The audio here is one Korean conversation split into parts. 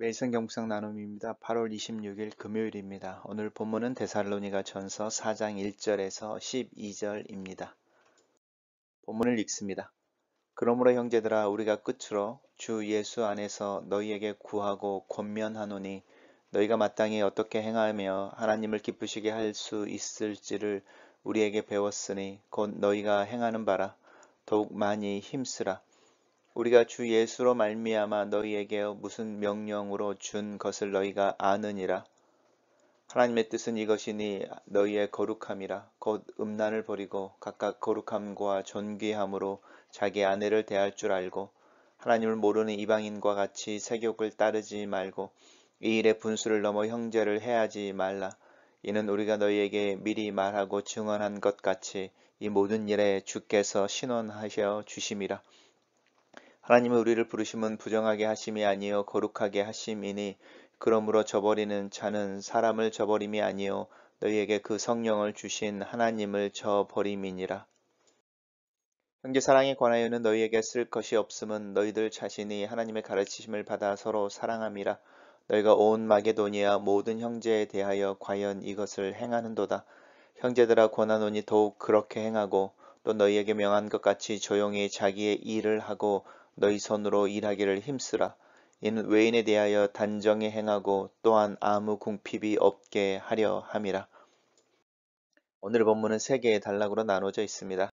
매일 성경 묵상 나눔입니다. 8월 26일 금요일입니다. 오늘 본문은 데살로니가 전서 4장 1절에서 12절입니다. 본문을 읽습니다. 그러므로 형제들아 우리가 끝으로 주 예수 안에서 너희에게 구하고 권면하노니 너희가 마땅히 어떻게 행하며 하나님을 기쁘시게 할 수 있을지를 우리에게 배웠으니 곧 너희가 행하는 바라 더욱 많이 힘쓰라. 우리가 주 예수로 말미암아 너희에게 무슨 명령으로 준 것을 너희가 아느니라. 하나님의 뜻은 이것이니 너희의 거룩함이라. 곧 음란을 버리고 각각 거룩함과 존귀함으로 자기 아내를 대할 줄 알고 하나님을 모르는 이방인과 같이 세욕을 따르지 말고 이 일의 분수를 넘어 형제를 해하지 말라. 이는 우리가 너희에게 미리 말하고 증언한 것 같이 이 모든 일에 주께서 신원하셔 주심이라. 하나님은 우리를 부르심은 부정하게 하심이 아니요 거룩하게 하심이니 그러므로 저버리는 자는 사람을 저버림이 아니요 너희에게 그 성령을 주신 하나님을 저버림이니라. 형제 사랑에 관하여는 너희에게 쓸 것이 없음은 너희들 자신이 하나님의 가르치심을 받아 서로 사랑함이라. 너희가 온 마게도니아 모든 형제에 대하여 과연 이것을 행하는도다. 형제들아 권하노니 더욱 그렇게 행하고 또 너희에게 명한 것 같이 조용히 자기의 일을 하고 너희 손으로 일하기를 힘쓰라. 이는 외인에 대하여 단정히 행하고 또한 아무 궁핍이 없게 하려 함이라. 오늘 본문은 세 개의 단락으로 나눠져 있습니다.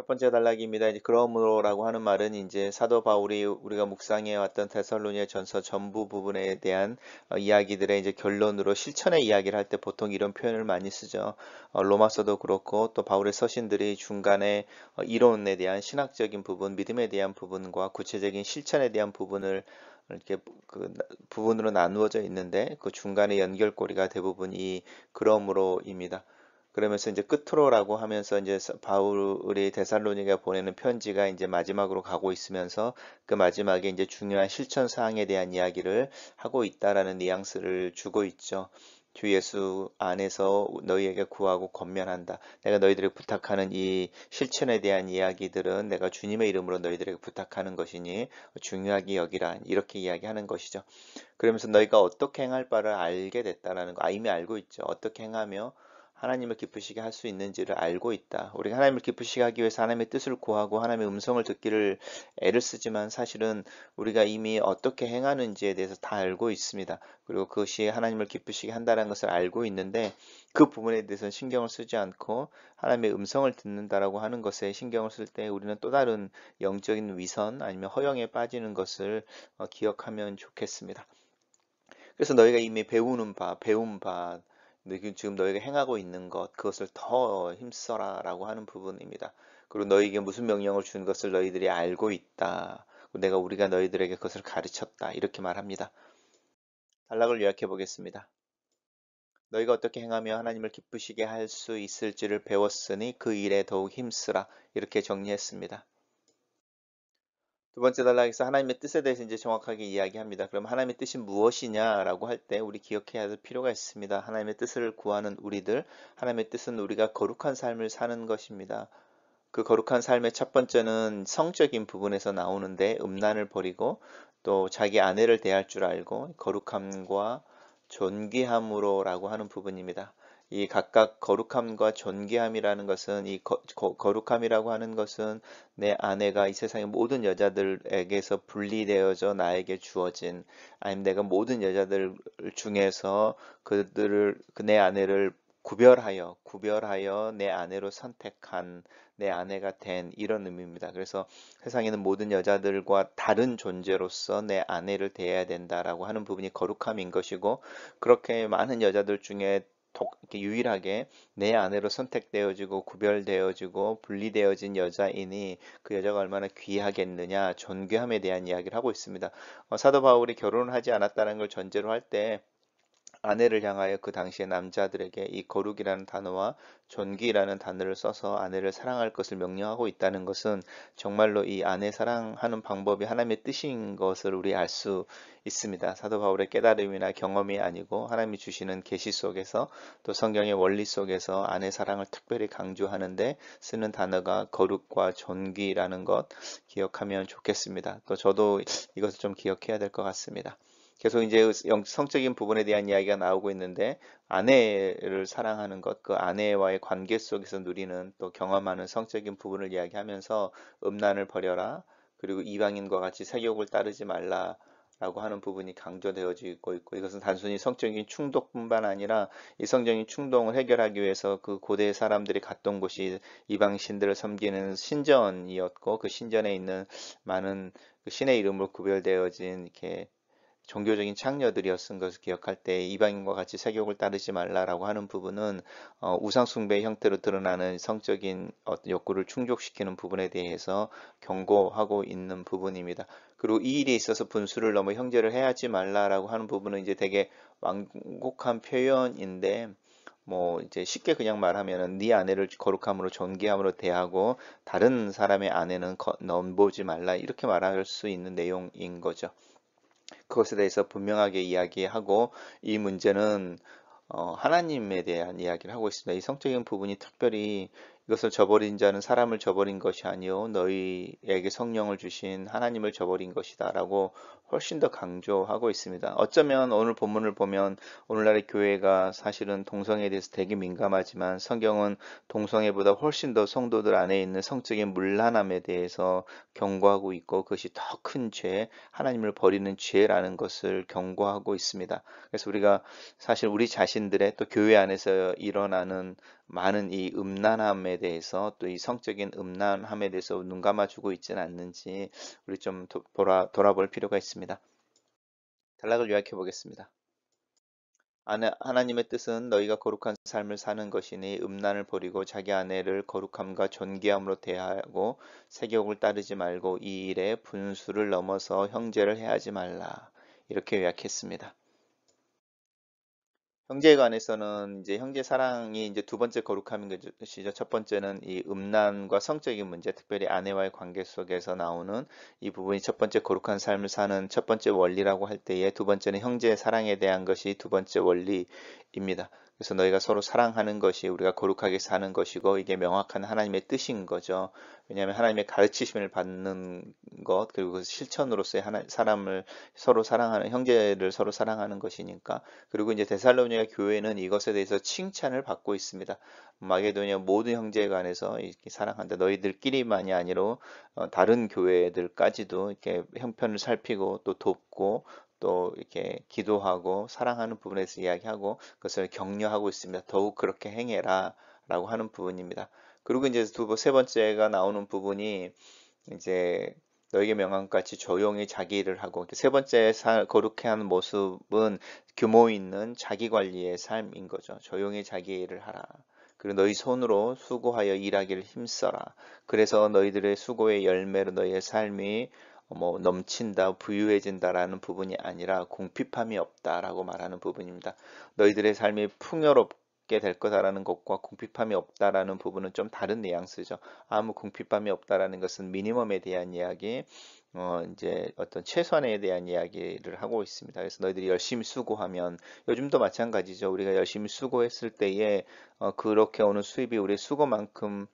첫 번째 단락입니다. 이제 그러므로라고 하는 말은 이제 사도 바울이 우리가 묵상해 왔던 데살로니가 전서 전부 부분에 대한 이야기들의 이제 결론으로 실천의 이야기를 할 때 보통 이런 표현을 많이 쓰죠. 로마서도 그렇고 또 바울의 서신들이 중간에 이론에 대한 신학적인 부분, 믿음에 대한 부분과 구체적인 실천에 대한 부분을 이렇게 그 부분으로 나누어져 있는데 그 중간에 연결고리가 대부분 이 그러므로입니다. 그러면서 이제 끝으로라고 하면서 이제 바울이 데살로니가 보내는 편지가 이제 마지막으로 가고 있으면서 그 마지막에 이제 중요한 실천 사항에 대한 이야기를 하고 있다라는 뉘앙스를 주고 있죠. 주 예수 안에서 너희에게 구하고 권면한다. 내가 너희들에게 부탁하는 이 실천에 대한 이야기들은 내가 주님의 이름으로 너희들에게 부탁하는 것이니 중요하게 여기라. 이렇게 이야기하는 것이죠. 그러면서 너희가 어떻게 행할 바를 알게 됐다라는 거, 이미 알고 있죠. 어떻게 행하며 하나님을 기쁘시게 할 수 있는지를 알고 있다. 우리가 하나님을 기쁘시게 하기 위해서 하나님의 뜻을 구하고 하나님의 음성을 듣기를 애를 쓰지만 사실은 우리가 이미 어떻게 행하는지에 대해서 다 알고 있습니다. 그리고 그것이 하나님을 기쁘시게 한다는 것을 알고 있는데 그 부분에 대해서는 신경을 쓰지 않고 하나님의 음성을 듣는다라고 하는 것에 신경을 쓸 때 우리는 또 다른 영적인 위선 아니면 허영에 빠지는 것을 기억하면 좋겠습니다. 그래서 너희가 이미 배운 바, 지금 너희가 행하고 있는 것, 그것을 더 힘써라 라고 하는 부분입니다. 그리고 너희에게 무슨 명령을 준 것을 너희들이 알고 있다. 우리가 너희들에게 그것을 가르쳤다. 이렇게 말합니다. 단락을 요약해 보겠습니다. 너희가 어떻게 행하며 하나님을 기쁘시게 할 수 있을지를 배웠으니 그 일에 더욱 힘쓰라. 이렇게 정리했습니다. 두 번째 단락에서 하나님의 뜻에 대해서 이제 정확하게 이야기합니다. 그럼 하나님의 뜻이 무엇이냐라고 할 때 우리 기억해야 할 필요가 있습니다. 하나님의 뜻을 구하는 우리들, 하나님의 뜻은 우리가 거룩한 삶을 사는 것입니다. 그 거룩한 삶의 첫 번째는 성적인 부분에서 나오는데 음란을 버리고 또 자기 아내를 대할 줄 알고 거룩함과 존귀함으로라고 하는 부분입니다. 이 각각 거룩함과 존귀함이라는 것은 거룩함이라고 하는 것은 내 아내가 이 세상의 모든 여자들에게서 분리되어져 나에게 주어진 아니면 내가 모든 여자들 중에서 내 아내를 구별하여 내 아내로 선택한 내 아내가 된 이런 의미입니다. 그래서 세상에는 모든 여자들과 다른 존재로서 내 아내를 대해야 된다라고 하는 부분이 거룩함인 것이고 그렇게 많은 여자들 중에 이렇게 유일하게 내 아내로 선택되어지고 구별되어지고 분리되어진 여자이니 그 여자가 얼마나 귀하겠느냐 존귀함에 대한 이야기를 하고 있습니다. 사도 바울이 결혼을 하지 않았다는 걸 전제로 할 때 아내를 향하여 그 당시의 남자들에게 이 거룩이라는 단어와 존귀라는 단어를 써서 아내를 사랑할 것을 명령하고 있다는 것은 정말로 이 아내 사랑하는 방법이 하나님의 뜻인 것을 우리 알 수 있습니다. 사도 바울의 깨달음이나 경험이 아니고 하나님이 주시는 계시 속에서 또 성경의 원리 속에서 아내 사랑을 특별히 강조하는데 쓰는 단어가 거룩과 존귀라는 것 기억하면 좋겠습니다. 또 저도 이것을 좀 기억해야 될 것 같습니다. 계속 이제 성적인 부분에 대한 이야기가 나오고 있는데 아내를 사랑하는 것, 그 아내와의 관계 속에서 누리는 또 경험하는 성적인 부분을 이야기하면서 음란을 버려라. 그리고 이방인과 같이 세욕을 따르지 말라. 라고 하는 부분이 강조되어지고 있고 이것은 단순히 성적인 충동뿐만 아니라 이 성적인 충동을 해결하기 위해서 그 고대 사람들이 갔던 곳이 이방 신들을 섬기는 신전이었고 그 신전에 있는 많은 그 신의 이름으로 구별되어진 이렇게 종교적인 창녀들이었은 것을 기억할 때 이방인과 같이 세욕을 따르지 말라라고 하는 부분은 우상 숭배의 형태로 드러나는 성적인 어떤 욕구를 충족시키는 부분에 대해서 경고하고 있는 부분입니다. 그리고 이 일에 있어서 분수를 넘어 형제를 해하지 말라라고 하는 부분은 이제 되게 완곡한 표현인데 뭐 이제 쉽게 그냥 말하면은 네 아내를 거룩함으로 존귀함으로 대하고 다른 사람의 아내는 넘보지 말라 이렇게 말할 수 있는 내용인 거죠. 그것에 대해서 분명하게 이야기하고 이 문제는 하나님에 대한 이야기를 하고 있습니다. 이 성적인 부분이 특별히 이것을 저버린 자는 사람을 저버린 것이 아니요 너희에게 성령을 주신 하나님을 저버린 것이다 라고 훨씬 더 강조하고 있습니다. 어쩌면 오늘 본문을 보면 오늘날의 교회가 사실은 동성애에 대해서 되게 민감하지만 성경은 동성애보다 훨씬 더 성도들 안에 있는 성적인 문란함에 대해서 경고하고 있고 그것이 더 큰 죄, 하나님을 버리는 죄라는 것을 경고하고 있습니다. 그래서 우리가 사실 우리 자신들의 또 교회 안에서 일어나는 많은 이 음란함에 대해서 또 이 성적인 음란함에 대해서 눈 감아주고 있지는 않는지 우리 좀 돌아볼 필요가 있습니다. 단락을 요약해 보겠습니다. 하나님의 뜻은 너희가 거룩한 삶을 사는 것이니 음란을 버리고 자기 아내를 거룩함과 존귀함으로 대하고 세욕을 따르지 말고 이 일에 분수를 넘어서 형제를 해하지 말라. 이렇게 요약했습니다. 형제에 관해서는 이제 형제 사랑이 이제 두 번째 거룩함인 것이죠. 첫 번째는 이 음란과 성적인 문제, 특별히 아내와의 관계 속에서 나오는 이 부분이 첫 번째 거룩한 삶을 사는 첫 번째 원리라고 할 때에 두 번째는 형제 사랑에 대한 것이 두 번째 원리입니다. 그래서 너희가 서로 사랑하는 것이 우리가 거룩하게 사는 것이고 이게 명확한 하나님의 뜻인 거죠. 왜냐하면 하나님의 가르치심을 받는 것 그리고 그 실천으로서의 사람을 서로 사랑하는 형제를 서로 사랑하는 것이니까 그리고 이제 데살로니가 교회는 이것에 대해서 칭찬을 받고 있습니다. 마게도니아 모든 형제에 관해서 이렇게 사랑한다. 너희들끼리만이 아니라 다른 교회들까지도 이렇게 형편을 살피고 또 돕고 또 이렇게 기도하고 사랑하는 부분에서 이야기하고 그것을 격려하고 있습니다. 더욱 그렇게 행해라 라고 하는 부분입니다. 그리고 이제 세 번째가 나오는 부분이 이제 너에게 명한 것 같이 조용히 자기 일을 하고 세 번째 거룩해 하는 모습은 규모 있는 자기 관리의 삶인 거죠. 조용히 자기 일을 하라. 그리고 너희 손으로 수고하여 일하기를 힘써라. 그래서 너희들의 수고의 열매로 너희의 삶이 뭐 넘친다, 부유해진다라는 부분이 아니라 궁핍함이 없다라고 말하는 부분입니다. 너희들의 삶이 풍요롭게 될 거다라는 것과 궁핍함이 없다라는 부분은 좀 다른 뉘앙스죠. 아무 궁핍함이 없다라는 것은 미니멈에 대한 이야기, 이제 어떤 최선에 대한 이야기를 하고 있습니다. 그래서 너희들이 열심히 수고하면 요즘도 마찬가지죠. 우리가 열심히 수고했을 때에 그렇게 오는 수입이 우리의 수고만큼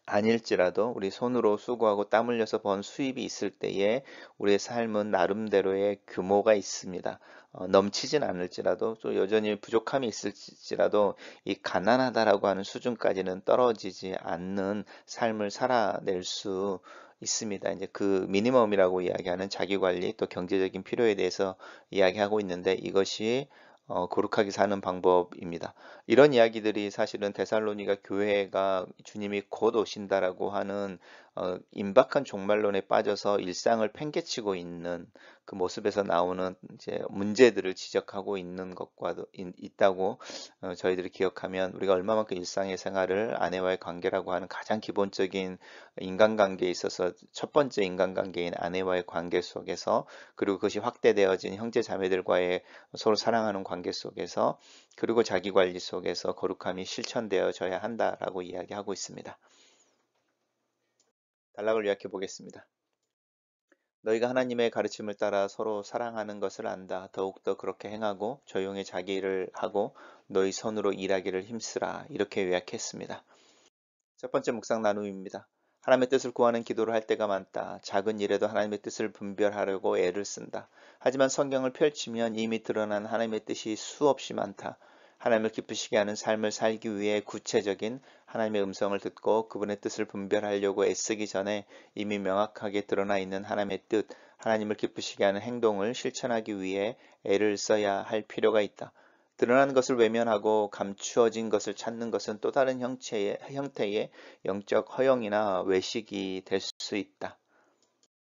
아닐지라도 우리 손으로 수고하고 땀 흘려서 번 수입이 있을 때에 우리의 삶은 나름대로의 규모가 있습니다. 넘치진 않을지라도 또 여전히 부족함이 있을지라도 이 가난하다라고 하는 수준까지는 떨어지지 않는 삶을 살아낼 수 있습니다. 이제 그 미니멈이라고 이야기하는 자기관리 또 경제적인 필요에 대해서 이야기하고 있는데 이것이 거룩하게 사는 방법입니다. 이런 이야기들이 사실은 데살로니가 교회가 주님이 곧 오신다라고 하는 임박한 종말론에 빠져서 일상을 팽개치고 있는 그 모습에서 나오는 이제 문제들을 지적하고 있는 것과도 있다고 저희들이 기억하면 우리가 얼마만큼 일상의 생활을 아내와의 관계라고 하는 가장 기본적인 인간관계에 있어서 첫 번째 인간관계인 아내와의 관계 속에서 그리고 그것이 확대되어진 형제 자매들과의 서로 사랑하는 관계 속에서 그리고 자기 관리 속에서 거룩함이 실천되어져야 한다라고 이야기하고 있습니다. 단락을 요약해 보겠습니다. 너희가 하나님의 가르침을 따라 서로 사랑하는 것을 안다. 더욱더 그렇게 행하고 조용히 자기 일을 하고 너희 손으로 일하기를 힘쓰라. 이렇게 요약했습니다. 첫 번째 묵상 나눔입니다. 하나님의 뜻을 구하는 기도를 할 때가 많다. 작은 일에도 하나님의 뜻을 분별하려고 애를 쓴다. 하지만 성경을 펼치면 이미 드러난 하나님의 뜻이 수없이 많다. 하나님을 기쁘시게 하는 삶을 살기 위해 구체적인 하나님의 음성을 듣고 그분의 뜻을 분별하려고 애쓰기 전에 이미 명확하게 드러나 있는 하나님의 뜻, 하나님을 기쁘시게 하는 행동을 실천하기 위해 애를 써야 할 필요가 있다. 드러난 것을 외면하고 감추어진 것을 찾는 것은 또 다른 형태의 영적 허영이나 외식이 될 수 있다.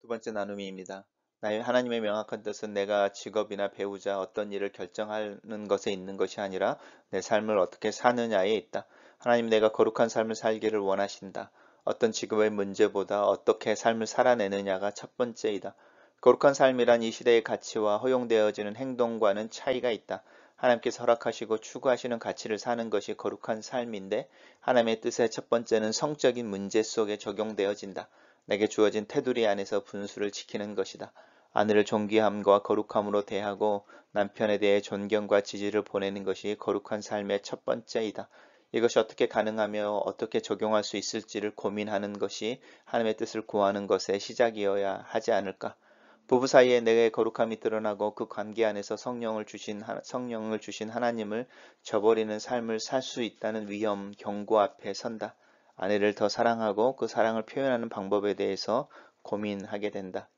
두 번째 나눔입니다. 나의 하나님의 명확한 뜻은 내가 직업이나 배우자 어떤 일을 결정하는 것에 있는 것이 아니라 내 삶을 어떻게 사느냐에 있다. 하나님 내가 거룩한 삶을 살기를 원하신다. 어떤 직업의 문제보다 어떻게 삶을 살아내느냐가 첫 번째이다. 거룩한 삶이란 이 시대의 가치와 허용되어지는 행동과는 차이가 있다. 하나님께서 허락하시고 추구하시는 가치를 사는 것이 거룩한 삶인데 하나님의 뜻의 첫 번째는 성적인 문제 속에 적용되어진다. 내게 주어진 테두리 안에서 분수를 지키는 것이다. 아내를 존귀함과 거룩함으로 대하고 남편에 대해 존경과 지지를 보내는 것이 거룩한 삶의 첫 번째이다. 이것이 어떻게 가능하며 어떻게 적용할 수 있을지를 고민하는 것이 하나님의 뜻을 구하는 것의 시작이어야 하지 않을까. 부부 사이에 내게 거룩함이 드러나고 그 관계 안에서 성령을 주신 하나님을 저버리는 삶을 살 수 있다는 위험, 경고 앞에 선다. 아내를 더 사랑하고 그 사랑을 표현하는 방법에 대해서 고민하게 된다.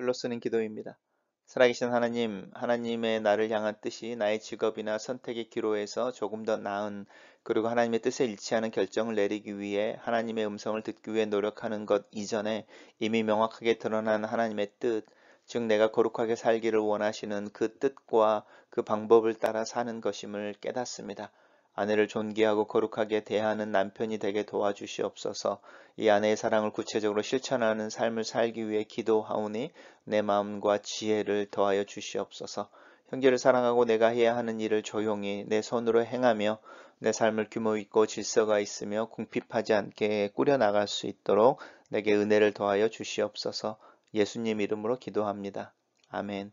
글로 쓰는 기도입니다. 살아계신 하나님, 하나님의 나를 향한 뜻이 나의 직업이나 선택의 기로에서 조금 더 나은 그리고 하나님의 뜻에 일치하는 결정을 내리기 위해 하나님의 음성을 듣기 위해 노력하는 것 이전에 이미 명확하게 드러난 하나님의 뜻, 즉 내가 거룩하게 살기를 원하시는 그 뜻과 그 방법을 따라 사는 것임을 깨닫습니다. 아내를 존귀하고 거룩하게 대하는 남편이 되게 도와주시옵소서. 이 아내의 사랑을 구체적으로 실천하는 삶을 살기 위해 기도하오니 내 마음과 지혜를 더하여 주시옵소서. 형제를 사랑하고 내가 해야 하는 일을 조용히 내 손으로 행하며 내 삶을 규모 있고 질서가 있으며 궁핍하지 않게 꾸려나갈 수 있도록 내게 은혜를 더하여 주시옵소서. 예수님 이름으로 기도합니다. 아멘.